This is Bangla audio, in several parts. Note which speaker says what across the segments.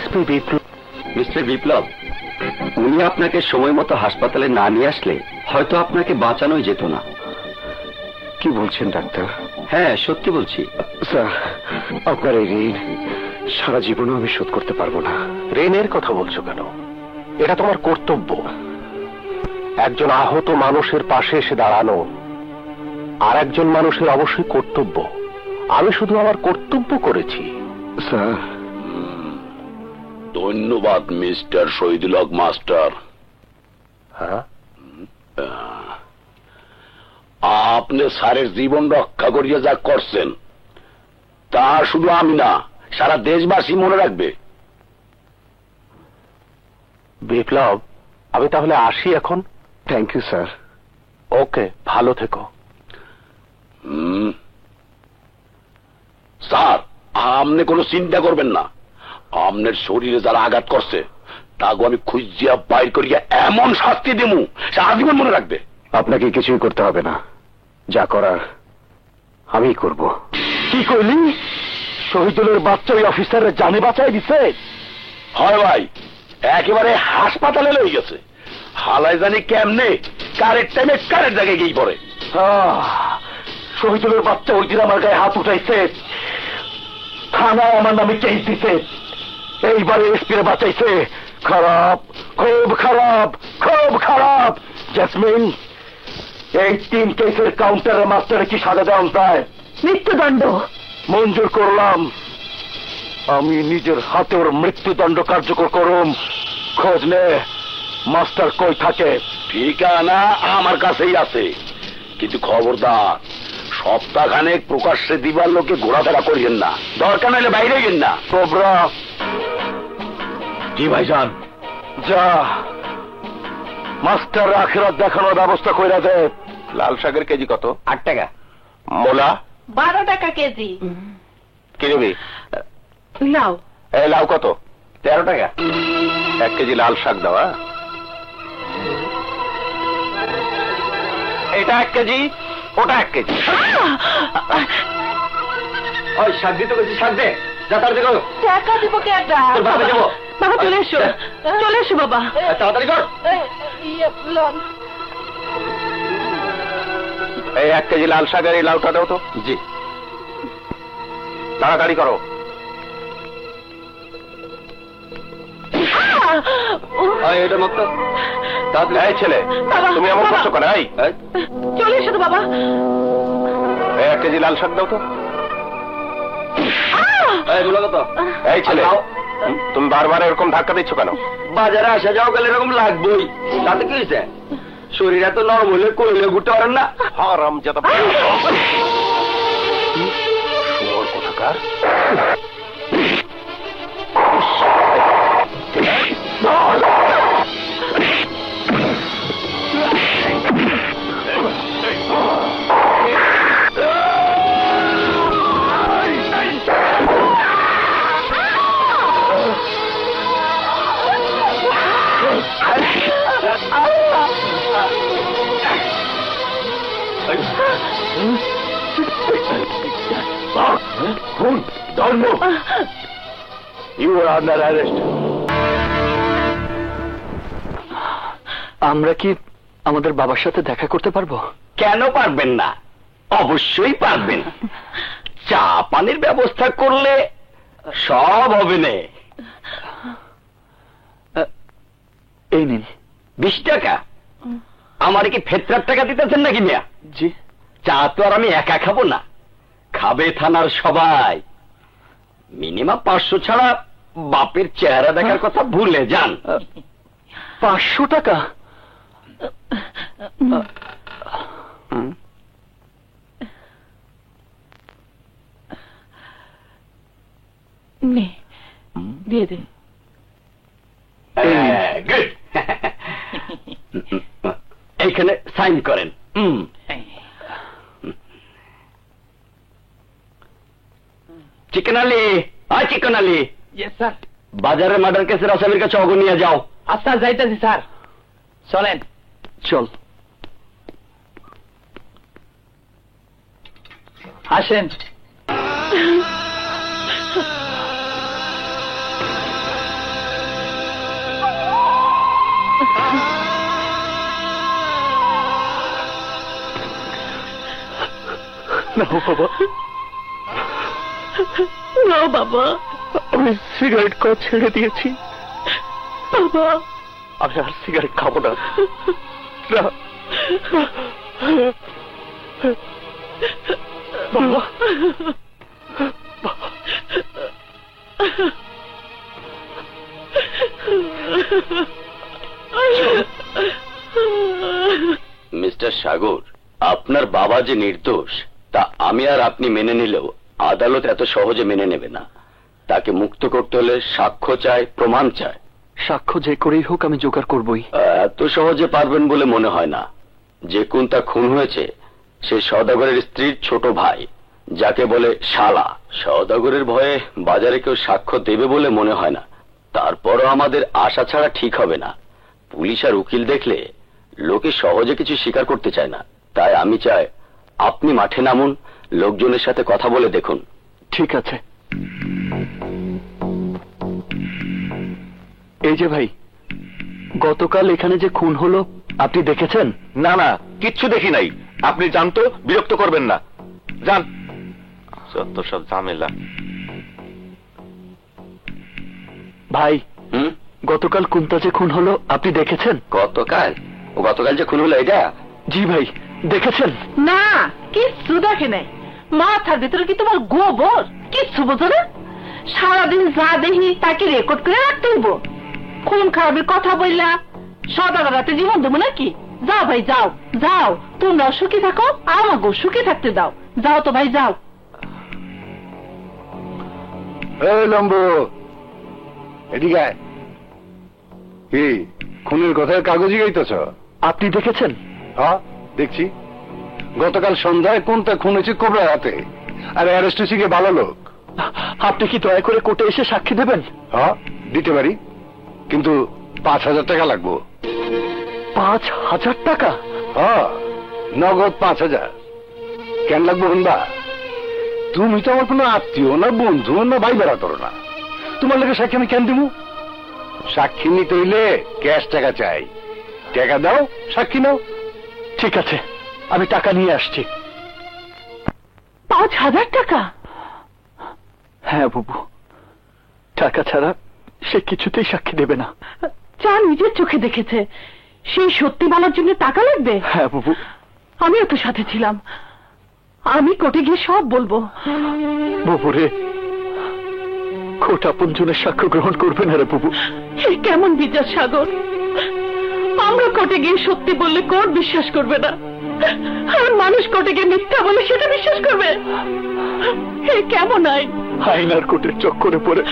Speaker 1: এসপি বিপ্লব।
Speaker 2: মিস্টার বিপ্লব, উনি আপনাকে সময় মতো হাসপাতালে না নিয়ে আসলে হয়তো আপনাকে বাঁচানোই যেত না।
Speaker 1: কি বলছেন ডাক্তার?
Speaker 2: হ্যাঁ, সত্যি বলছি।
Speaker 1: স্যার, আপনার এই ঋণ সারা জীবনও আমি শোধ করতে পারবো না।
Speaker 3: ঋণের কথা বলছো কেন? এটা তোমার কর্তব্য। একজন আহত মানুষের পাশে এসে দাঁড়ানো আর একজন মানুষের অবশ্যই কর্তব্য। আমি শুধু আমার কর্তব্য করেছি।
Speaker 1: স্যার,
Speaker 4: ধন্যবাদ মিস্টার শহীদুল হক মাস্টার।
Speaker 3: হ্যাঁ,
Speaker 4: আপনি স্যারের জীবন রক্ষা করিয়া যা করছেন তা শুধু আমি না, সারা দেশবাসী মনে রাখবে।
Speaker 3: বিপ্লব, আমি তাহলে আসি এখন।
Speaker 1: Thank you sir.
Speaker 3: ওকে, ভালো থেকো।
Speaker 4: স্যার, আপনি কোনো চিন্তা করবেন না। আপনার শরীরে যারা আঘাত করছে তাকে আমি খুঁজিয়া বাইর করিয়া এমন শাস্তি দেবো সে আজীবন মনে রাখবে।
Speaker 1: আপনাকে কিছুই করতে হবে না, যা করার আমি করব।
Speaker 3: কি কইলি? শহীদুলের বাচ্চা ওই অফিসারের জানে বাঁচাই দিছে?
Speaker 4: হয় ভাই, একেবারে হাসপাতালে লয়ে গেছে। হালাই জানি কেমনে কারেক্ট টাইমে কারেক্ট জায়গায় গিয়ে পড়ে।
Speaker 3: শহীদুলের বাচ্চা ওই দিন আমার গায়ে হাত উঠাইছে, থানায় আমার নামে কেস দিছে, এইবারে এসপিরে বাঁচাইছে। খারাপ, খুব খারাপ, খুব খারাপ। জেসমিন, এই 3 কেসের কাউন্টারে মাস্টারে কি সাজা দেওয়া যায়?
Speaker 5: মৃত্যুদণ্ড
Speaker 3: মঞ্জুর করলাম। আমি নিজের হাতে ওর মৃত্যুদণ্ড কার্যকর করুম। খোঁজ নে মাস্টার কই থাকে।
Speaker 4: ঠিকানা আমার কাছেই আছে, কিন্তু খবরদার সপ্তাহখানেক প্রকাশ্যে দিবার লোকে ঘোরাফেরা করিয়েন না। দরকার নাহলে বাইরে গেন না।
Speaker 3: কোবরা,
Speaker 4: জি ভাইজান।
Speaker 3: যা মাস্টার আখিরাত দেখানোর ব্যবস্থা কইরা দে। লাল শাকের কেজি কত?
Speaker 2: 8 টাকা।
Speaker 3: মোলা
Speaker 5: 12 টাকা কেজি।
Speaker 3: কি নিবি?
Speaker 5: লাউ।
Speaker 3: এই লাউ কত?
Speaker 2: 13 টাকা।
Speaker 3: 1 কেজি লাল শাক দাও।
Speaker 2: এটা 1 কেজি, ওটা 1 কেজি। ওই শাক দিতে গেছি, শাক দে। যা তাড়াতাড়ি করো।
Speaker 5: টাকা দিব কেডা?
Speaker 2: তোর বাবা যাবো।
Speaker 5: বাবা চলে এসো, চলে এসো বাবা।
Speaker 2: তাড়াতাড়ি কর।
Speaker 3: এই 1 কেজি লাল শাকের এই লাউটা দাও তো।
Speaker 2: জি।
Speaker 3: তাড়াতাড়ি করো।
Speaker 2: এটা মত
Speaker 3: এই ছেলে,
Speaker 5: বাবা,
Speaker 3: তুমি এমন
Speaker 5: বাবা।
Speaker 3: কষ্ট করে?
Speaker 5: চলে এসো তো বাবা।
Speaker 3: এই 1 কেজি লাল শাক দাও তো।
Speaker 2: এগুলো কত?
Speaker 3: এই ছেলে,
Speaker 2: দাও।
Speaker 3: তুমি বারবার এরকম ধাক্কা দিচ্ছ কেন?
Speaker 2: বাজারে আসা যাও গেলে এরকম লাগবেই। তাতে কি হয়েছে? শরীর এত নরম হলে কইলে ঘুরতে পারেন না।
Speaker 3: হারাম জাদা শুয়োর কোথাকার। You are under arrest.
Speaker 1: আমরা কি আমাদের বাবার সাথে দেখা করতে পারবো?
Speaker 2: কেন পারবেন না? অবশ্যই পারবেন। চা পানির ব্যবস্থা করলে সব হবে না।
Speaker 1: এই নিন।
Speaker 2: 20 টাকা? আমার কি ফেতরার টাকা দিতেছেন নাকি মিয়া?
Speaker 1: জি।
Speaker 2: চা তো আর আমি একা খাবো না, খাবে থানার সবাই। মিনিমাম 500 ছাড়া বাপের চেহারা দেখার কথা ভুলে যান।
Speaker 1: 500 টাকা?
Speaker 5: নে, দিয়ে দে।
Speaker 2: গুড। এইখানে সাইন করেন। Chicken Ali, chicken Ali,
Speaker 6: sir.
Speaker 2: বাজারের মার্ডার কেসের আসামির কাছে অগো নিয়ে যাও।
Speaker 6: আচ্ছা, যাইতেছি স্যার। চলেন।
Speaker 1: চল।
Speaker 6: আসেন।
Speaker 3: নাও বাবা,
Speaker 5: না বাবা,
Speaker 3: আমি সিগারেট খাওয়া ছেড়ে দিয়েছি।
Speaker 5: বাবা,
Speaker 3: আমি আর সিগারেট খাবো না। না। বাবা,
Speaker 2: মিস্টার সাগর, আপনার বাবা যে নির্দোষ তা আমি আর আপনি মেনে নিলেও আদালত এত সহজে মেনে নেবে না। তাকে মুক্ত করতে হলে সাক্ষ্য চায়, প্রমাণ চায়।
Speaker 3: সাক্ষ্য যে করেই হোক আমি জোগাড় করবই।
Speaker 2: এত সহজে পারবেন বলে মনে হয় না। যে কুন্তা খুন হয়েছে সে সওদাগরের স্ত্রীর ছোট ভাই, যাকে বলে শালা। সওদাগরের ভয়ে বাজারে কেউ সাক্ষ্য দেবে বলে মনে হয় না। তারপরও আমাদের আশা ছাড়া ঠিক হবে না। পুলিশ আর উকিল দেখলে লোকে সহজে কিছু স্বীকার করতে চায় না। তাই আমি চাই আপনি মাঠে নামুন, লোকজনের সাথে কথা বলে দেখুন।
Speaker 3: ঠিক আছে। এই যে ভাই, গতকাল এখানে যে খুন হলো আপনি দেখেছেন?
Speaker 4: না না, কিচ্ছু দেখি নাই। আপনি জানতো, বিরক্ত করবেন না, যান। যত সব ঝামেলা।
Speaker 3: ভাই,
Speaker 2: হুম,
Speaker 3: গতকাল কুন্তা যে খুন হলো আপনি দেখেছেন?
Speaker 2: গতকাল যে খুন হলো এটা?
Speaker 3: জি ভাই, দেখেছেন?
Speaker 5: না, কিচ্ছু দেখে নাই। মাথার ভিতরে কি তোমার গোবর? কিচ্ছু বোঝো না? সারাদিন যা দেখি তাকে রেকর্ড করে রাখতে হইব। খুন খারাপের কথা বললা সদাগর রাতে জীবন দেবো নাকি? যাও ভাই, যাও যাও, তোমরাও সুখী থাকো, আমাকেও সুখী থাকতে দাও। যাও তো ভাই, যাও।
Speaker 1: এই লম্বু, এদিকে আয়। কি খুনের কথায় কাগজে গাইতেছ?
Speaker 3: আপনি দেখেছেন?
Speaker 1: হ্যাঁ, দেখছি। গতকাল সন্ধ্যায় কোনটা খুন হয়েছে কোবরার হাতে, আর অ্যারেস্ট হয়েছে গিয়ে ভালো লোক।
Speaker 3: আপনি কি দয়া করে কোর্টে এসে সাক্ষী দেবেন?
Speaker 1: হ্যাঁ, দিতে পারি, কিন্তু 5,000 টাকা লাগবো।
Speaker 3: 5,000 টাকা?
Speaker 1: হ্যাঁ, নগদ 5,000। কেন লাগবো শুনবা? তুমি তো আমার কোনো আত্মীয় না, বন্ধু না, ভাই বেড়াতর না। তোমার লোকের সাক্ষী আমি কেন দিব? সাক্ষী নিতে হইলে ক্যাশ টাকা চাই। টাকা দাও, সাক্ষী নাও।
Speaker 3: ঠিক আছে, আমি টাকা নিয়ে আসছি।
Speaker 5: 5,000 টাকা?
Speaker 3: হ্যাঁ বুবু, টাকা ছাড়া সে কিছুতেই সাক্ষী দেবে না।
Speaker 5: যা নিজের চোখে দেখেছে সেই সত্যি বলার জন্য টাকা লাগবে?
Speaker 3: হ্যাঁ বুবু।
Speaker 5: আমিও তো সাথে ছিলাম, আমি কোর্টে গিয়ে সব বলবো।
Speaker 3: বুবু রে, কোর্ট আপন জনের সাক্ষ্য গ্রহণ করবে না রে বুবু।
Speaker 5: এ কেমন বিচার সাগর? আমরা কোর্টে গিয়ে সত্যি বললে কোর্ট বিশ্বাস করবে না, আর মানুষ কোর্টে গিয়ে মিথ্যা বলে সেটা বিশ্বাস করবে। এ কেমন আইন?
Speaker 3: আইন আর কোর্টের চক্করে পড়ে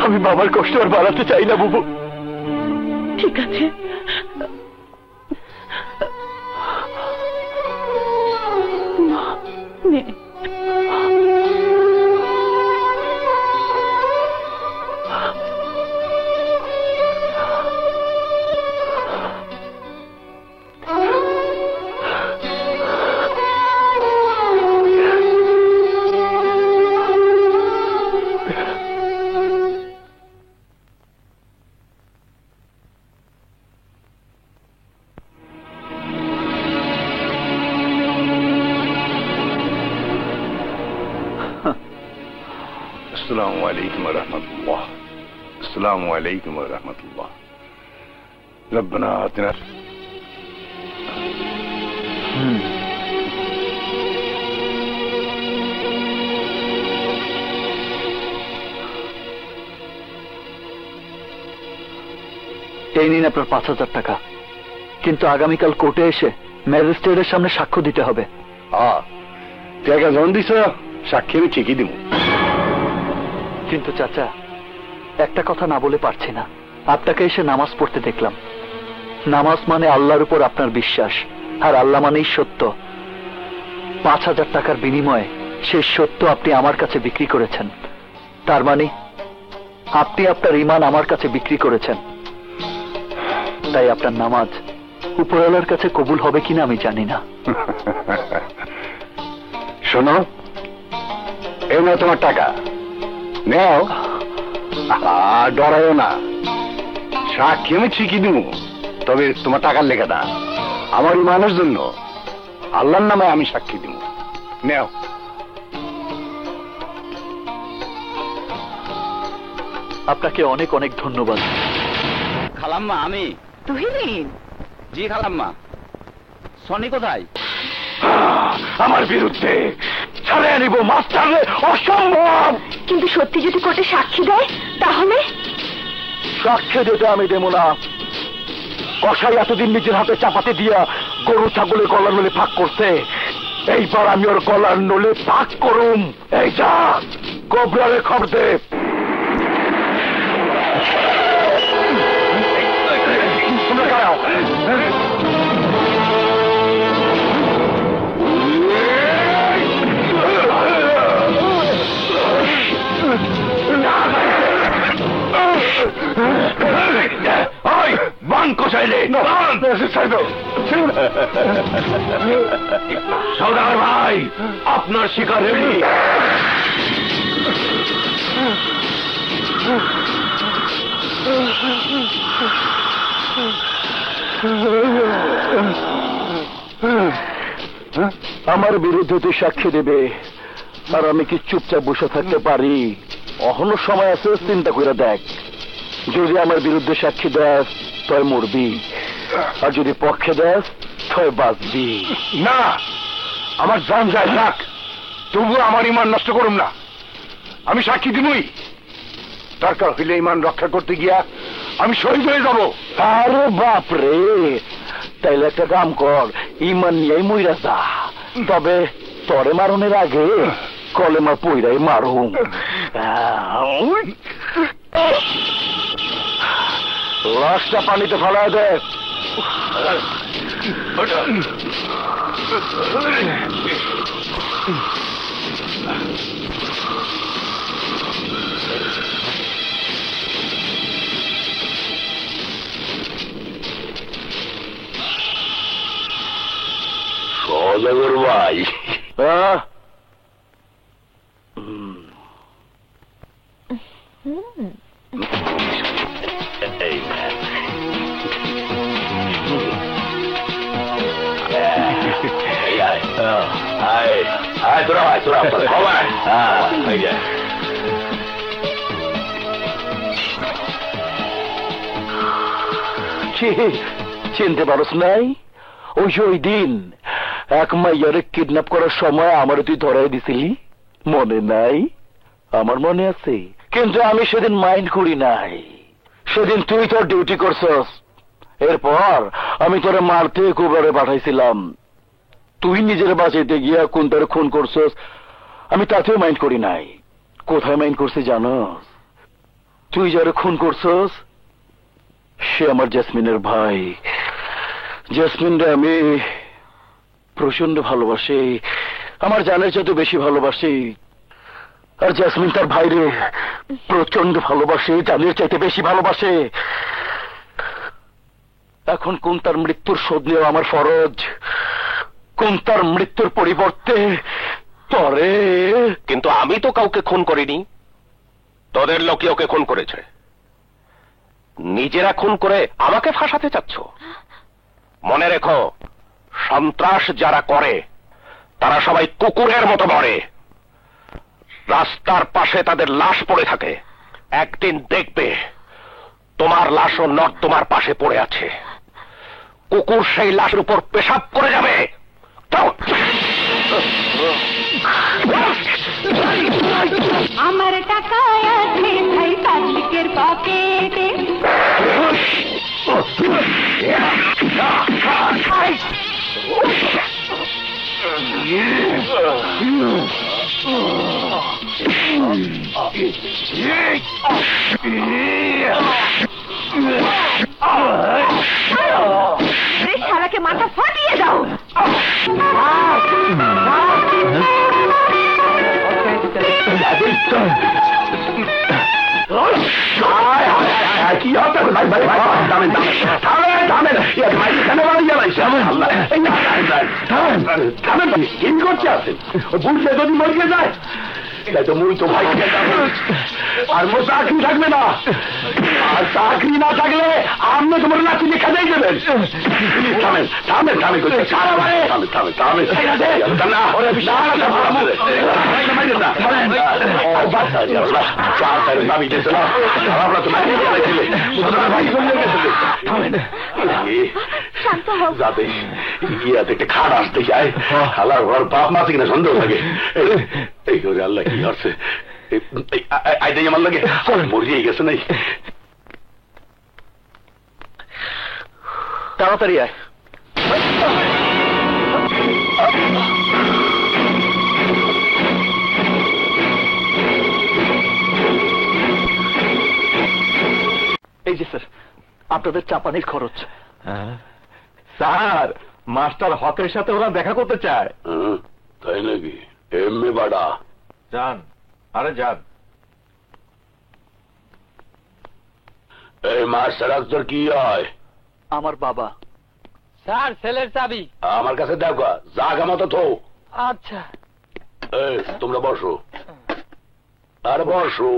Speaker 3: আমি বাবার কষ্ট আর বাড়াতে চাই না বুবু।
Speaker 5: ঠিক আছে, নে।
Speaker 1: আসসালামু আলাইকুম ওয়া রাহমাতুল্লাহ। আসসালামু আলাইকুম ওয়া রাহমাতুল্লাহ। রব্বানা আতিনা।
Speaker 3: এই নিন আপনার 5,000 টাকা, কিন্তু আগামীকাল কোর্টে এসে ম্যাজিস্ট্রেটের সামনে সাক্ষ্য দিতে হবে।
Speaker 1: হ্যাঁ, টাকা যখন দিছ সাক্ষী আমি ঠিকই দিব।
Speaker 3: কিন্তু চাচা, একটা কথা না বলে পারছি না। আপনাকে এসে নামাজ পড়তে দেখলাম। নামাজ মানে আল্লাহর উপর আপনার বিশ্বাস, আর আল্লাহ মানেই সত্য। 5,000 টাকার বিনিময়ে সেই সত্য আপনি আমার কাছে বিক্রি করেছেন। তার মানে আপনি আপনার ঈমান আমার কাছে বিক্রি করেছেন। তাই আপনার নামাজ উপরওয়ালার কাছে কবুল হবে কিনা আমি জানি না।
Speaker 1: শোনো, এই নাও তোমার টাকা, নেও, ডরাইও না। সাক্ষী আমি ঠিকই দিব, তবে তোমার টাকার লেখা না, আমার ইমানের জন্য আল্লাহর নামে আমি সাক্ষী দিব। নেও।
Speaker 3: আপনাকে অনেক অনেক ধন্যবাদ।
Speaker 2: খালাম্মা আমি।
Speaker 5: তুহিন,
Speaker 2: জি খালাম্মা। সনি কোথায়?
Speaker 3: আমার বিরুদ্ধে ছাড়িয়ে নিব মাস্টারে, অসম্ভব।
Speaker 5: কিন্তু সত্যি যদি কোর্টে সাক্ষী দেয় তাহলে?
Speaker 3: সাক্ষ্য দিতে আমি দেব না। কসাই এতদিন নিজের হাতে চাপাতে দিয়া গরু ছাগলের গলার নলে ফাঁক করছে, এইবার আমি ওর গলার নলে ফাঁক করুম। এই যা কোবরারে খবর দে। তোমরা দাঁড়াও। সৌদাগর ভাই, আপনার শিকার রেডি। আমার বিরুদ্ধে তুই সাক্ষী দেবে, আর আমি কি চুপচাপ বসে থাকতে পারি? অহনো সময় আছে, চিন্তা করে দেখ। যদি আমার বিরুদ্ধে সাক্ষী দেস তয় মরবি, আর যদি পক্ষে দেস তয় বাঁচবি।
Speaker 1: না, আমার জান যায় থাক, তবু আমার ইমান নষ্ট করুম না। আমি সাক্ষী দিবই। দরকার হইলে ইমান রক্ষা করতে গিয়া আমি শহীদ হয়ে যাব।
Speaker 3: আরে বাপ রে, তাইলে একটা কাম কর, ইমান নিয়েই মইরা যা। তবে তরে মারণের আগে কলেমা পইরাই মারুম। লাশটা পানিতে ফেলায় দে।
Speaker 4: সৌদাগর ভাই,
Speaker 3: চিনতে পারস নাই? ওই দিন এক মাইয়ারে কিডন্যাপ করার সময় আমার তুই ধরাই দিছিলি, মনে নাই? আমার মনে আছে, কিন্তু আমি সেদিন মাইন্ড করি নাই। সেদিন তুই তোর ডিউটি করছস, এরপর আমি তোরে মারতে কোবরে পাঠাইছিলাম। তুই নিজের বাঁচাইতে গিয়া কোন তোরে খুন করছস, আমি তাতেও মাইন্ড করি নাই। কোথায় মাইন্ড করছি জানস? তুই যারে খুন করছস সে আমার জেসমিনের ভাই। জেসমিন রে আমি প্রচন্ড ভালোবাসি, আমার জানের চাইতে বেশি ভালোবাসি। আর জেসমিন তার ভাইরে প্রচন্ড ভালোবাসে, জানের চাইতে বেশি ভালোবাসে। এখন কোন তার মৃত্যুর শোধ নেওয়া আমার ফরজ, কোন তার মৃত্যুর পরিবর্তে তরে।
Speaker 4: কিন্তু আমি তো কাউকে খুন করিনি, তোদের লোকে ওকে খুন করেছে। নিজেরা খুন করে আমাকে ফাঁসাতে চাচ্ছ? মনে রেখো, সন্ত্রাস যারা করে তারা সবাই কুকুরের মতো মরে। রাস্তার পাশে তাদের লাশ পড়ে থাকে, একদিন দেখবে তোমার লাশও নর্দমার পাশে পড়ে আছে। কুকুর সেই লাশের উপর পেশাব করে যাবে।
Speaker 5: আমার টাকা আছে ভাই কার্তিকের পকেটে। শালাকে মাথা ফাটিয়ে দাও।
Speaker 3: কি হতে ভাই ভাই ভাই দামেন দামেন দামেন ভাই কেন বাড়ি জ্বালাইছে? কি করতে আছেন? বুঝলে যদি মরিয়ে যায় তো মুই তো ভাই আর মোর চাকরি থাকবে না, আর চাকরি না থাকলে আপনি
Speaker 4: তোমার নাতি লেখা দেয় দেবেন থামেন থামেন থামেন থামেন থামেন থামেন যাতে ইয়াতে একটা খাট আসতে চায় আল্লাহ ঘর বাপ মাসে কিনা সন্দেহ লাগে এই করে আল্লাহ কি হচ্ছে আইটাই আমার লাগে মরিয়ে গেছে নাই
Speaker 3: তাড়াতাড়ি আয় এই যে স্যার আপনাদের চাপানির খরচ।
Speaker 1: স্যার মাস্টার হকের সাথে ওরা দেখা করতে চায়।
Speaker 4: তাই নাকি? এমনি বাড়া
Speaker 1: যান, আরে যান।
Speaker 4: এই মাস্টার আক্তার কি হয়?
Speaker 3: আমার বাবা।
Speaker 6: স্যার ছেলের চাবি।
Speaker 4: আমার কাছে দেখো, জাগা মতো থো।
Speaker 6: আচ্ছা।
Speaker 4: এই তোমরা বসো, আর বসো।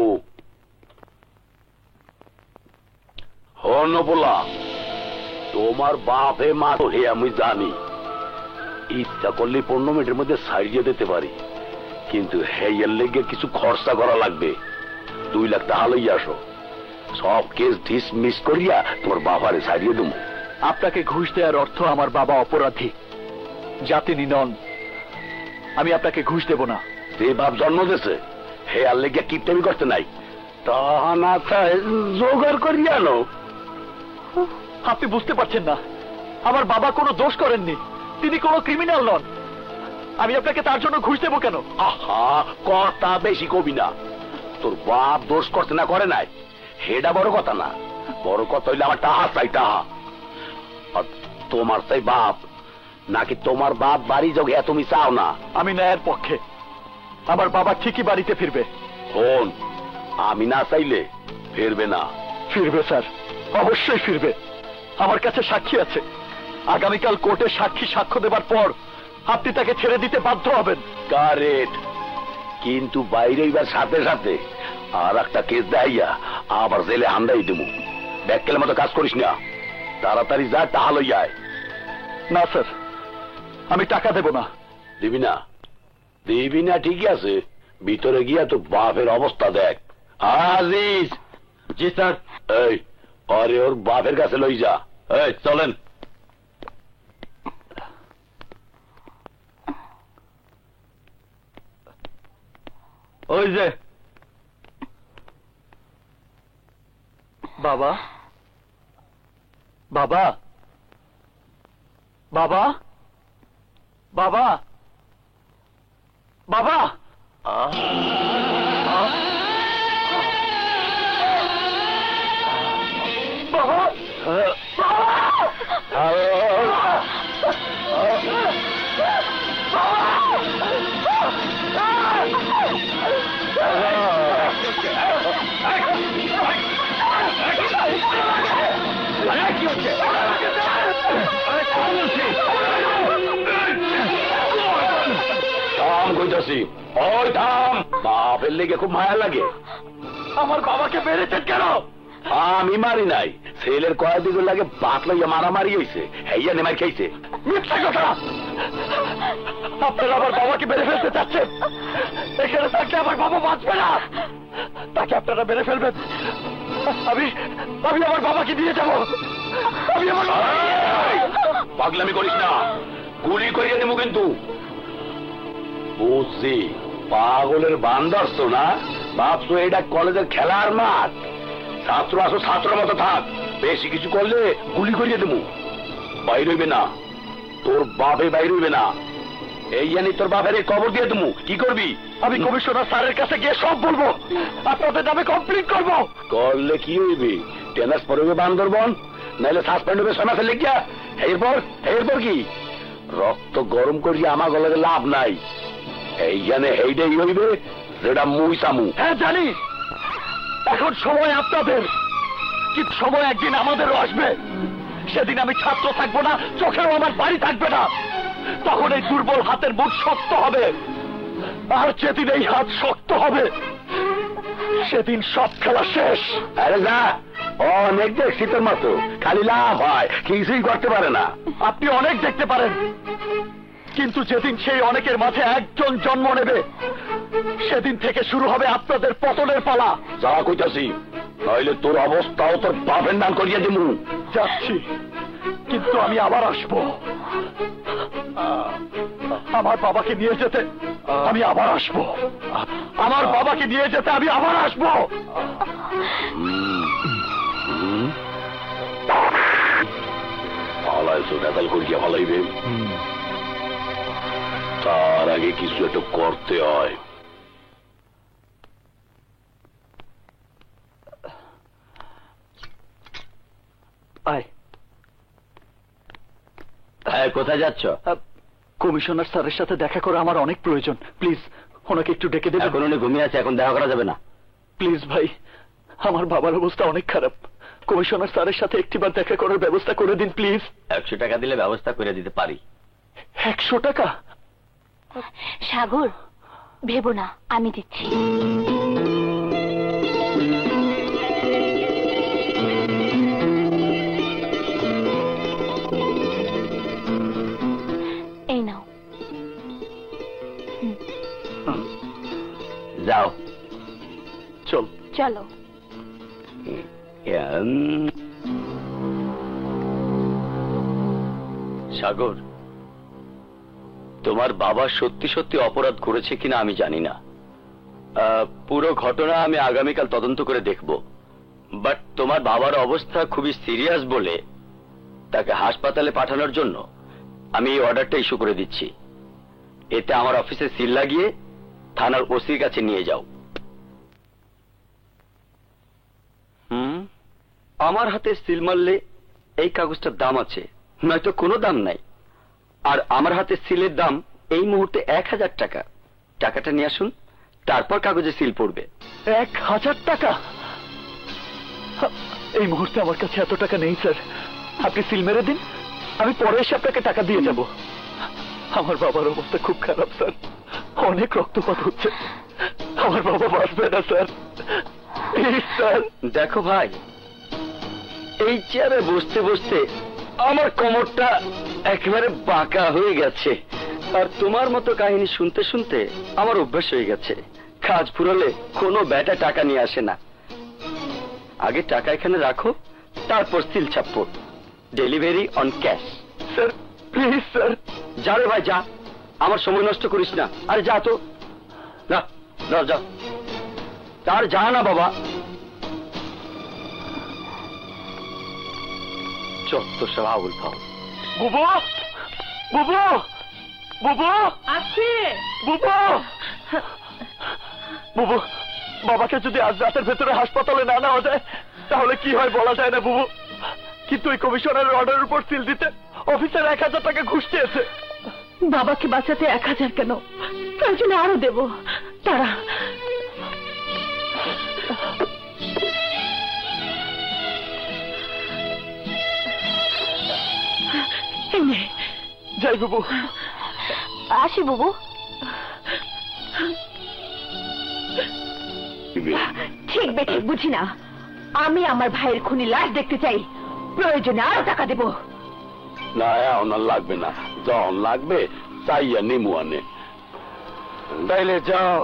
Speaker 4: হর্ণপোলা, তোমার বাপে মা তো হে আমি জানি, ইচ্ছা করলে 15 মিনিটের মধ্যে সারিয়ে দিতে পারি, কিন্তু হেয়ার লেগে কিছু খরচা করা লাগবে। 2 লাখ টাকা লইয়া আসো, সব কেস ডিসমিস করিয়া তোমার বাবারে সারিয়ে দেবো।
Speaker 3: আপনাকে ঘুষ দেওয়ার অর্থ আমার বাবা অপরাধী, জাতিনি নন। আমি আপনাকে ঘুষ দেব না।
Speaker 4: যে বাপ জন্ম দিয়েছে হেয়ার লেগে কিপটামি করতে নাই, তা না জোগাড় করিয়া আনো।
Speaker 3: আপনি বুঝতে পারছেন না, আমার বাবা কোনো দোষ করেননি, তিনি কোনো ক্রিমিনাল নন। আমি আপনাকে তার জন্য ঘুষ দেবো কেন?
Speaker 4: আহা, কথা বেশি কবি না। তোর বাপ দোষ করতে না করে নাই, হেডা বড় কথা না। বড় কথা হইলে আমার টাহা চাই, টাহা। আর তোমার চাই বাপ, নাকি তোমার বাপ বাড়ি যোগ তুমি চাও না?
Speaker 3: আমি ন্যায়ের পক্ষে, আমার বাবা ঠিকই বাড়িতে ফিরবে।
Speaker 4: শোন, আমি না চাইলে ফিরবে না।
Speaker 3: ফিরবে স্যার, অবশ্যই ফিরবে। আমার কাছে সাক্ষী আছে। আগামীকাল কোর্টে সাক্ষী সাক্ষ্য দেবার পর আপনি তাকে ছেড়ে দিতে বাধ্য হবেন।
Speaker 4: কারেক্ট, কিন্তু বাইরে এবার সাথে সাথে আর একটা কেস দেখাইয়া আবার জেলে হান্দাই দেবো। ব্যাককেলের মতো কাজ করিস না, তাড়াতাড়ি যা, টাহা লইয়া আয়।
Speaker 3: না স্যার, আমি টাকা দেব না।
Speaker 4: দিবি না? দিবি না ঠিকই আছে, ভিতরে গিয়া তো বাপের অবস্থা দেখ। আজিজ।
Speaker 1: জি স্যার।
Speaker 4: এই আরে ওর বাপের কাছে লই যা। এই চলেন।
Speaker 3: ওই যে বাবা, বাবা, বাবা, বাবা, বাবা।
Speaker 4: থাম কইতাছি, ওই থাম। বাপের লেগে খুব মায়া লাগে।
Speaker 3: আমার বাবাকে মেরেছেন কেন?
Speaker 4: আমি মারি নাই, ছেলের কয়েকদিন লাগে বাপ লইয়া মারামারি হয়েছে, হেইয়া নেমাই খাইছে।
Speaker 3: মিথ্যা কথা! আপনারা আমার বাবাকে মেরে ফেলতে চাচ্ছেন। এখানে থাকলে আমার বাবা বাঁচবে না, তাকে আপনারা মেরে ফেলবেন। আমি আমি আমার বাবাকে দিয়ে যাব। আমি আমার
Speaker 4: পাগলামি করিস না, গুলি করিয়ে দেবো কিন্তু। বুঝছি, পাগলের বান্দার্স না, ভাবছো এটা কলেজের খেলার মাঠ। ছাত্র আসো, ছাত্রের মতো থাক, বেশি কিছু করলে গুলি করিয়ে দেবো। বাইর হইবে না, তোর বাপে বাইর হইবে না। এই জানি তোর বাপের কবর দিয়ে দেবো। কি করবি?
Speaker 3: আমি কমিশনার স্যারের কাছে গিয়ে সব বলবো, আপনাদের নামে কমপ্লেন করবো।
Speaker 4: করলে কি হইবে? ট্রান্সফার হইবে বান্দরবন, নাহলে সাসপেন্ড হবে সমাজে লেগিয়া। এরপর কি? রক্ত গরম করিয়া আমার গলাতে লাভ নাই। এই জানে এইটাই হইবে যেটা মুই সামু।
Speaker 3: হ্যাঁ জানি, এখন সময় আপনাদের, কিন্তু সময় একদিন আমাদেরও আসবে। সেদিন আমি ছাত্র থাকবো না, চোখেও আমার বাড়ি থাকবে না। তখন এই দুর্বল হাতের মুঠ শক্ত হবে, আর যেদিন এই হাত শক্ত হবে সেদিন সব খেলা শেষ।
Speaker 4: আরে যা, অনেক দেখছি তোর মতো, খালি লাভ হয়, কিছুই করতে পারে না।
Speaker 3: আপনি অনেক দেখতে পারেন, কিন্তু যেদিন সেই অনেকের মাঝে একজন জন্ম নেবে সেদিন থেকে শুরু হবে আপনাদের পতনের পালা।
Speaker 4: যা কইতাছি, নইলে তোর অবস্থাও তোর বাপের নাম করিয়া দিমু।
Speaker 3: যাচ্ছি, কিন্তু আমি আবার আসবো। আমার বাবাকে নিয়ে যেতে আমি আবার আসবো। আমার বাবাকে নিয়ে যেতে আমি আবার আসবো।
Speaker 4: পালাইছো নেতাল করিয়া পালাইবে, তার আগে কিছু একটা করতে হয়।
Speaker 3: আয়,
Speaker 2: কোথায় যাচ্ছ?
Speaker 3: কমিশনার স্যারের সাথে দেখা করা আমার অনেক প্রয়োজন। প্লিজ ওনাকে একটু ডেকে দেবেন।
Speaker 2: এখন উনি ঘুমিয়ে আছে, এখন দেখা করা যাবে না।
Speaker 3: প্লিজ ভাই, আমার বাবার অবস্থা অনেক খারাপ। কমিশনার স্যারের সাথে একটিবার দেখা করার ব্যবস্থা করে দিন প্লিজ।
Speaker 2: 100 টাকা দিলে ব্যবস্থা করে দিতে পারি।
Speaker 3: 100 টাকা?
Speaker 7: সাগর, ভেবো না, আমি দিচ্ছি। এই নাও।
Speaker 2: যাও,
Speaker 3: চল।
Speaker 7: চলো।
Speaker 2: সাগর, তোমার বাবা সত্যি সত্যি অপরাধ করেছে কিনা আমি জানি না। পুরো ঘটনা আমি আগামীকাল তদন্ত করে দেখব। বাট তোমার বাবার অবস্থা খুবই সিরিয়াস বলে তাকে হাসপাতালে পাঠানোর জন্য আমি এই অর্ডারটা ইস্যু করে দিচ্ছি। এতে আমার অফিসে সিল লাগিয়ে থানার ওসির কাছে নিয়ে যাও। আমার হাতে সিল মারলে এই কাগজটার দাম আছে, নয়তো কোনো দাম নাই। আর আমার হাতে সিলের দাম এই মুহূর্তে 1000 টাকা। টাকাটা নিয়ে আসুন, তারপর কাগজে সিল পড়বে।
Speaker 3: 1000 টাকা? এই মুহূর্তে আমার কাছে এত টাকা নেই স্যার। আপনি সিল মেরে দিন, আমি পরে এসে আপনাকে টাকা দিয়ে যাব। আমার বাবার অবস্থা খুব খারাপ স্যার, অনেক রক্তপাত হচ্ছে। আমার বাবা বাঁচবে না স্যার, প্লিজ স্যার।
Speaker 2: দেখো ভাই, এই চেয়ারে বসতে বসতে আমার কোমরটা একেবারে বাঁকা হয়ে গেছে। আর তোমার মতো কাহিনী শুনতে শুনতে আমার অভ্যাস হয়ে গেছে। কাজ ফুরালে কোনো ব্যাটা টাকা নিয়ে আসে না। আগে টাকা এখানে রাখো, তারপর সিল ছাপ্পো। Delivery on cash.
Speaker 3: Sir please sir.
Speaker 2: যা রে ভাই যা, আমার সময় নষ্ট করিস না। আরে যা তো, যা যা যা, তার যা না বাবা। চত্ব সব আউল ফাউল।
Speaker 3: বুবু, বুবু, বুবু
Speaker 5: আছে
Speaker 3: বুবু, বুবু, বাবাকে যদি আজ রাতের ভেতরে হাসপাতালে না নেওয়া যায় তাহলে কি হয় বলা যায় না বুবু। কিন্তু এই কমিশনারের অর্ডারের উপর সিল দিতে অফিসার 1000 টাকা ঘুষ চেয়েছে।
Speaker 5: বাবাকে বাঁচাতে 1000 কেন, প্রয়োজনে আরো দেব। তারা
Speaker 3: যাই বুবু।
Speaker 7: আসি বুবু।
Speaker 5: ঠিক বেঠিক বুঝি না, আমি আমার ভাইয়ের খুনি লাশ দেখতে চাই, প্রয়োজনে আরো টাকা দেব।
Speaker 4: না ওনার লাগবে না, যখন লাগবে চাইয়া নিমু আনে।
Speaker 3: তাইলে যাও,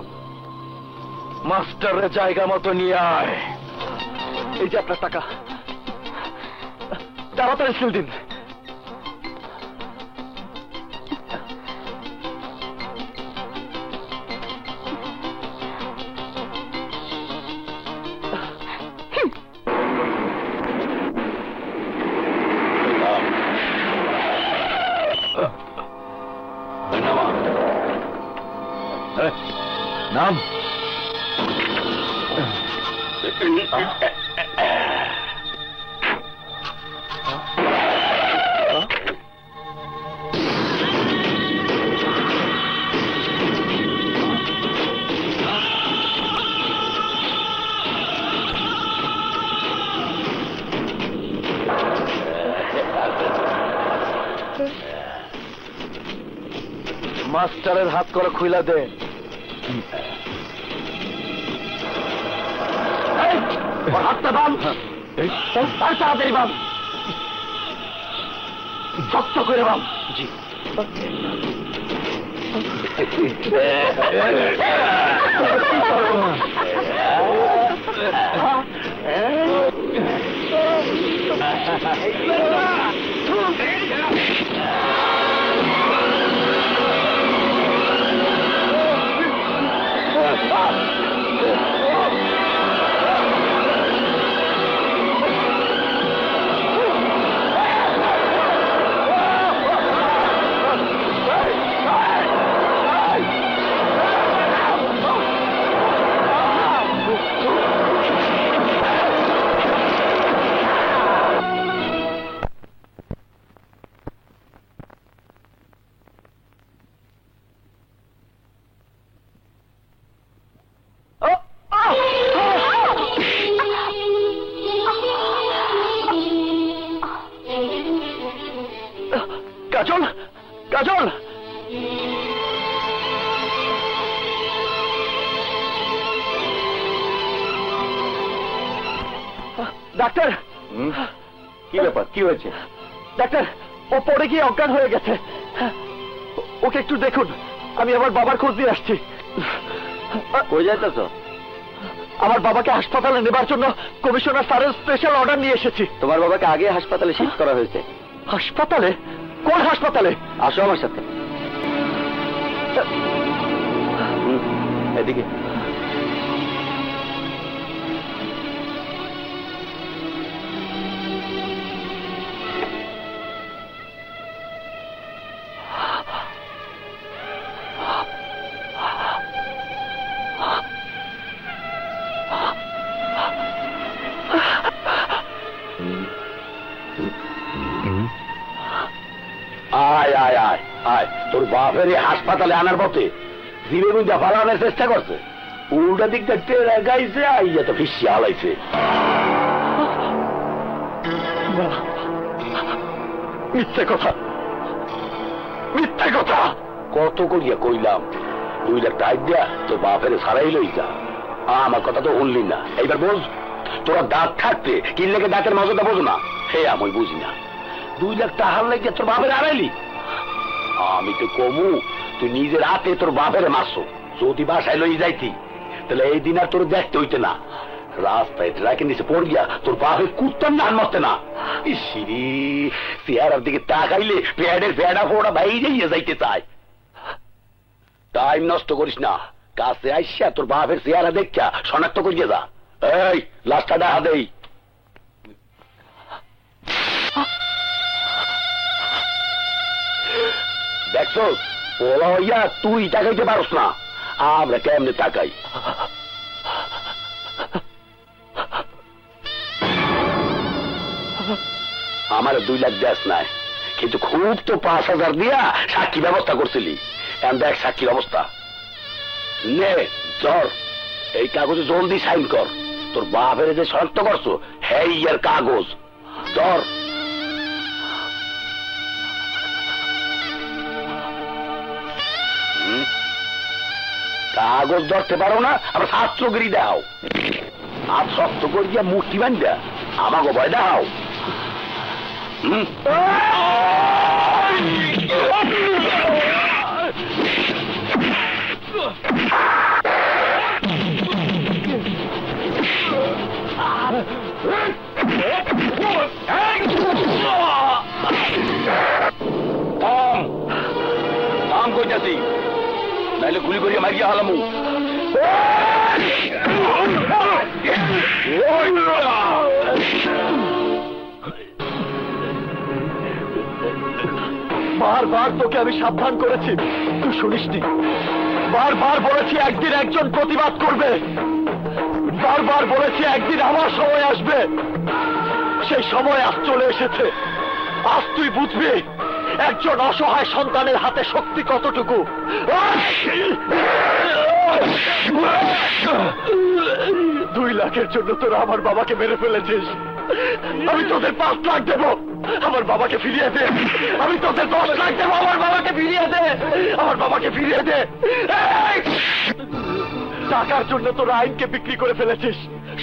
Speaker 3: মাস্টারের জায়গা মতো নিয়ে আয়। এই যে আপনার টাকা, তাড়াতাড়ি সিল দিন।
Speaker 1: নাম
Speaker 3: মাস্টারের হাত করে খুইলা দে। হাতটা দাম। আর তাড়াতাড়ি বাম, শক্ত করে বাম। জি। কাজল, কাজল, ডাক্তার।
Speaker 1: কি ব্যাপার, কি হয়েছে?
Speaker 3: ডাক্তার, ও পড়ে গিয়ে অজ্ঞান হয়ে গেছে। ওকে একটু দেখুন, আমি আমার বাবার খোঁজ দিয়ে আসছি।
Speaker 2: কই যাইতেছ?
Speaker 3: আমার বাবাকে হাসপাতালে নেবার জন্য কমিশনার স্যারের স্পেশাল অর্ডার নিয়ে এসেছি।
Speaker 2: তোমার বাবাকে আগে হাসপাতালে শিফট করা হয়েছে।
Speaker 3: হাসপাতালে? কোন হাসপাতালে?
Speaker 2: আসো আমার সাথে। এদিকে।
Speaker 4: আয় আয় আয় আয়, তোর বাপের হাসপাতালে আনার পথে জীবে গুঞ্জা ফালানোর চেষ্টা করছে, উল্টা দিকটা টেরা গাইছে, আইয়া তো ফিসি হালাইছে।
Speaker 3: মিথ্যে কথা, মিথ্যে কথা।
Speaker 4: কত করিয়া কইলাম 2 লাখ টাকা দিয়া তোর বাপের সারাই লই যা, আমার কথা তো শুনলি না। এইবার বোঝ, তোরা দাঁত থাকতে কিনলেকে দাঁতের মজাটা বোঝো না, হে আমি বুঝি না। 2 লাখ টাকার লেগে তোর বাপের হারাইলি। আমি তো কমু তুই নিজের হাতে তোর বাপের মারছো, যদি বাসায় লই যাইতি তাহলে এই দিন আর তোর দেখতে হইতে না। রাস্তায় ট্রাকের নিচে পড়িয়া তোর বাপের কুত্তার নান মারতে না। ইসিরি, চেহারার দিকে তাকাইলে প্যাডের ভেড়া ফোড়া বাইরে যাইতে চায়। টাইম নষ্ট করিস না, কাছে আইসা তোর বাপের চেহারা দেখা শনাক্ত করিয়ে যা। এই লাশটা দেখা দেই। দেখছো, ওলা হইয়া তুই তাকাইতে পারস না, আমরা কেমনে তাকাই। আমার 2 লাখ দেশ নাই, কিন্তু খুব তো 5,000 দিয়া সাক্ষী ব্যবস্থা করছিলি। এখন দেখ সাক্ষীর অবস্থা। নে ধর, এই কাগজে জলদি সাইন কর। তোর বাপের যে শনাক্ত করছো হ্যাঁ ইয়ার কাগজ ধর। কাগজ ধরতে পারো না, আবার ছাত্রগিরি দাও। আর শক্ত করিয়া মূর্তি বান্ধা আমাকে ভয় দাও। থাম কইতাছি, নাইলে গুলি করিয়া মারিয়া হালামু।
Speaker 3: বারবার তোকে আমি সাবধান করেছি, তুই শুনিসনি। বারবার বলেছি একদিন একজন প্রতিবাদ করবে, বারবার বলেছি একদিন আমার সময় আসবে। সেই সময় আজ চলে এসেছে। আজ তুই বুঝবি একজন অসহায় সন্তানের হাতে শক্তি কতটুকু। 2 লাখের জন্য তোরা আমার বাবাকে মেরে ফেলেছিস। আমি তোদের 5 লাখ দেব, আমার বাবাকে ফিরিয়ে দে। আমি তোদের 10 লাখ দেব, আমার বাবাকে ফিরিয়ে দে। আমার বাবাকে ফিরিয়ে দে। টাকার জন্য তোরা আইনকে বিক্রি করে ফেলেছিস,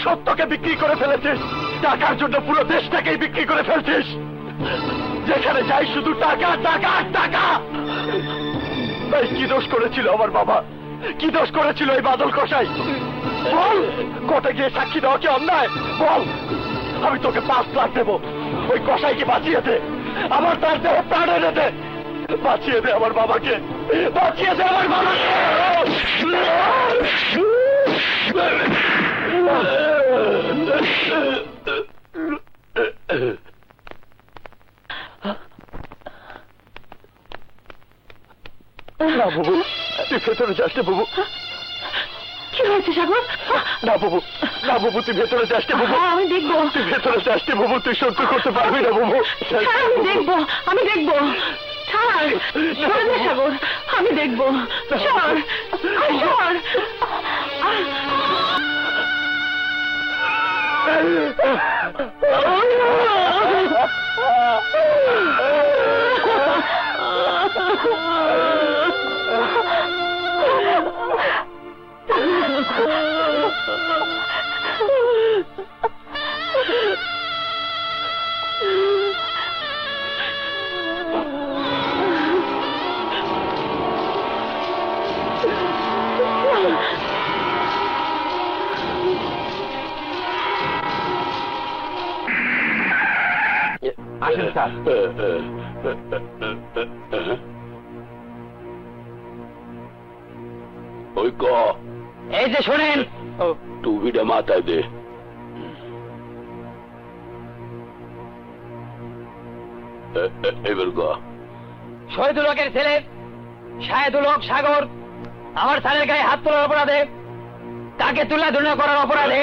Speaker 3: সত্যকে বিক্রি করে ফেলেছিস। টাকার জন্য পুরো দেশটাকেই বিক্রি করে ফেলছিস। যেখানে যাই শুধু টাকা টাকা টাকা। এই কি দোষ করেছিল আমার বাবা? কি দোষ করেছিল এই বাদল কসাই? বল, কোর্টে গিয়ে সাক্ষী দেওয়া কি অন্যায়? বল, আমি তোকে 5 লাখ দেবো। ওই কসাইকে বাঁচিয়ে দে, আমার তার দেহ প্রাণ এনে দে। বাঁচিয়ে দে আমার বাবাকে, বাঁচিয়ে দে আমার বাবাকে। না বাবু, তুই ভেতরে যাস না বাবু।
Speaker 5: কি হয়েছে সাগর?
Speaker 3: না বাবু, না বাবু, তুই ভেতরে যাস না বাবু।
Speaker 5: আমি দেখবো।
Speaker 3: তুই ভেতরে যাস না বাবু, তুই সহ্য করতে পারবি না বাবু।
Speaker 5: আমি দেখবো, আমি দেখবো। ছাড়, সরে যা সাগর, আমি দেখবো। সর, সর।
Speaker 3: আসেন স্যার।
Speaker 4: ওই ক,
Speaker 6: এই যে শোনেন,
Speaker 4: টুপিটা মাথায় দে। এবার ক।
Speaker 6: শহীদুল হকের ছেলে শাহেদুল হক সাগর আমার স্যারের গায়ে হাত তোলার অপরাধে, তাকে তুলাধুলা করার অপরাধে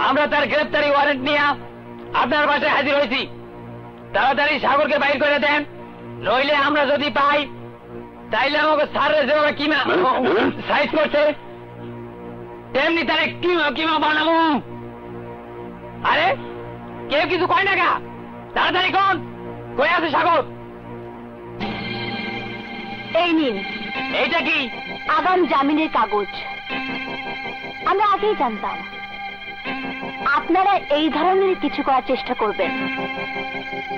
Speaker 6: আমরা তার গ্রেপ্তারি ওয়ারেন্ট নিয়ে আপনার বাসায় হাজির হয়েছি। তাড়াতাড়ি সাগরকে বাইর করে দেন, নইলে আমরা যদি পাই তাইলে আমাকে স্যারের যেভাবে কিমা সাইজ করছে তেমনি তারে কিমা কিমা বানাবো। আরে কেউ কিছু কয় না গা, তাড়াতাড়ি কোন কই আছে সাগর?
Speaker 7: এই নিন,
Speaker 6: এইটা কি?
Speaker 7: আগাম জামিনের কাগজ। আমরা আগেই জানতাম আপনারা এই ধরনের কিছু করার চেষ্টা করবেন,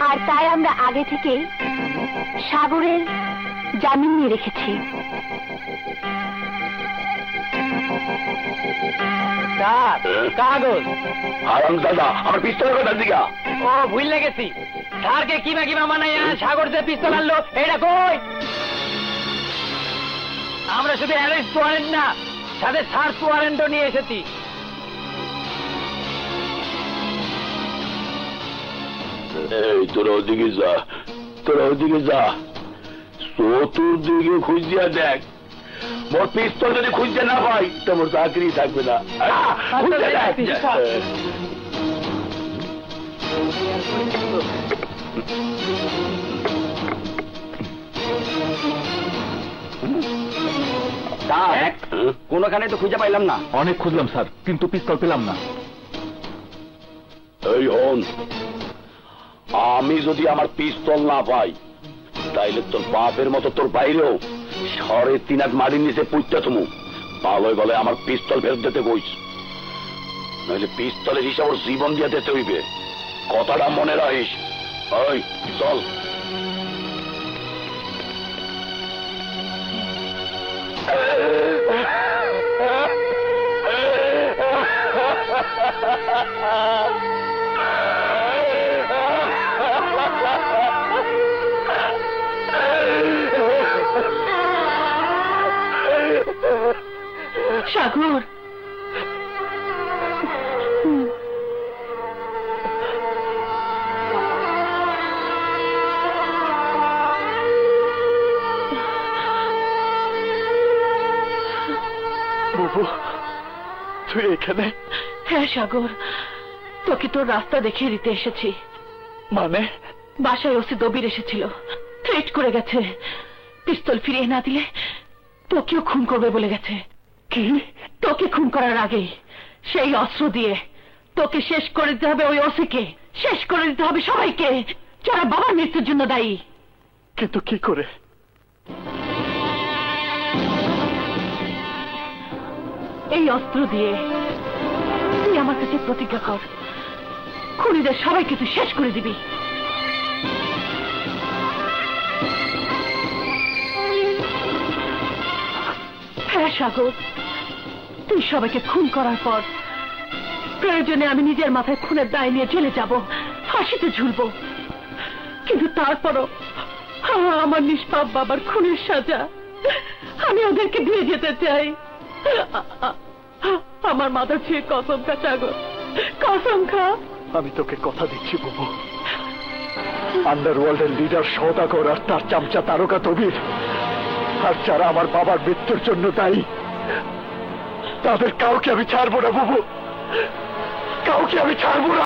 Speaker 7: আর তাই আমরা আগে থেকেই সাগরের জামিন নিয়ে রেখেছি।
Speaker 6: স্যার, কাগজ।
Speaker 4: হারাম দাদা, আমার পিস্তলের কথা দিকা।
Speaker 6: ও ভুল লেগেছি, স্যারকে কিমা কিমা বানাইয়া সাগর যে পিস্তল আনলো এটা কই? আমরা শুধু অ্যারেস্ট ওয়ারেন্ট না, সাথে সার্চ ওয়ারেন্টও নিয়ে এসেছি।
Speaker 4: এই তোরা ওদিকে যা, তোরা ওদিকে যা, চতুর্দিকে খুঁজিয়া দেখ। মোর পিস্তল যদি খুঁজতে না পাই তো মোর চাকরি থাকবে না। খুঁজে দেখ।
Speaker 3: কোনখানে তো খুঁজে পাইলাম না। অনেক খুঁজলাম স্যার, কিন্তু পিস্তল পেলাম না।
Speaker 4: এই হন, আমি যদি আমার পিস্তল না পাই তাইলে তোর বাপের মতো তোর বাইরেও 3.5 হাত মাটির নিচে পুঁততে থমু। ভালোই বলে আমার পিস্তল ফেরত দিতে কইস, নইলে পিস্তলের হিসাব ওর জীবন দিয়ে দিতে হইবে। কথাটা মনে রাখিস। ওই চল।
Speaker 5: সাগর,
Speaker 3: বাবু, তুই এখানে?
Speaker 5: হ্যাঁ সাগর, তোকে তোর রাস্তা দেখিয়ে দিতে এসেছি।
Speaker 3: মানে?
Speaker 5: বাসায় ওসি দবির এসেছিল, থ্রেট করে গেছে, পিস্তল ফিরিয়ে না দিলে তোকেও খুন করবে বলে গেছে।
Speaker 3: কি?
Speaker 5: তোকে খুন করার আগেই সেই অস্ত্র দিয়ে তোকে শেষ করে দিতে হবে, ওই ওসিকে শেষ করে দিতে হবে, সবাইকে যারা বাবার মৃত্যুর জন্য দায়ী।
Speaker 3: কিন্তু কি করে?
Speaker 5: এই অস্ত্র দিয়ে তুই আমার কাছে প্রতিজ্ঞা কর, খুনিদের সবাইকে তুই শেষ করে দিবি। হ্যাঁ সাগর, তুই সবাইকে খুন করার পর প্রয়োজনে আমি নিজের মাথায় খুনের দায় নিয়ে জেলে যাব, ফাঁসিতে ঝুলবো, কিন্তু তারপরও আমার নিষ্পাপ বাবার খুনের সাজা আমি ওদেরকে দিয়ে যেতে চাই। আমার মাথা ছুঁয়ে কসম খা সাগর, কসম খা।
Speaker 3: আমি তোকে কথা দিচ্ছি বুবু, আন্ডারওয়ার্ল্ডের লিডার সওদাগর আর তার চামচা তারকা তবির আর যারা আমার বাবার মৃত্যুর জন্য দায়ী, তাদের কাউকে আমি ছাড়বো না বুবু, কাউকে আমি ছাড়বো না।